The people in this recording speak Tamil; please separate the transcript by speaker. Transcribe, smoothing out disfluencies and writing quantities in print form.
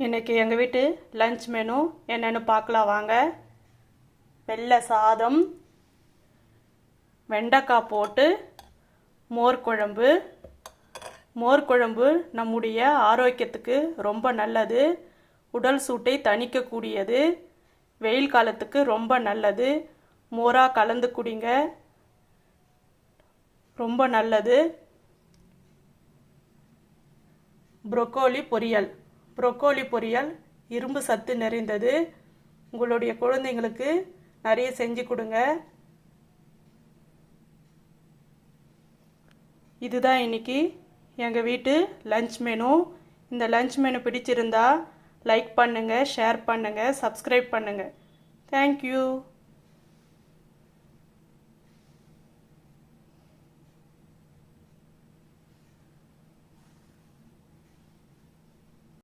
Speaker 1: இன்றைக்கி எங்கள் வீட்டு லஞ்ச் மெனு என்னென்னு பார்க்கலாம் வாங்க. வெள்ளை சாதம், வெண்டைக்காய் போட்டு மோர் குழம்பு. மோர் குழம்பு நம்முடைய ஆரோக்கியத்துக்கு ரொம்ப நல்லது. உடல் சூட்டை தணிக்கக்கூடியது. வெயில் காலத்துக்கு ரொம்ப நல்லது. மோராக கலந்து குடிங்க, ரொம்ப நல்லது. ப்ரோக்கோலி பொரியல். ப்ரோக்கோலி பொரியல் இரும்பு சத்து நிறைந்தது. உங்களுடைய குழந்தைங்களுக்கு நிறைய செஞ்சு கொடுங்க. இதுதான் இன்னைக்கு எங்கள் வீட்டு லஞ்ச் மெனு. இந்த லஞ்ச் மெனு பிடிச்சிருந்தா லைக் பண்ணுங்கள், ஷேர் பண்ணுங்கள், சப்ஸ்கிரைப் பண்ணுங்கள். தேங்க்யூ.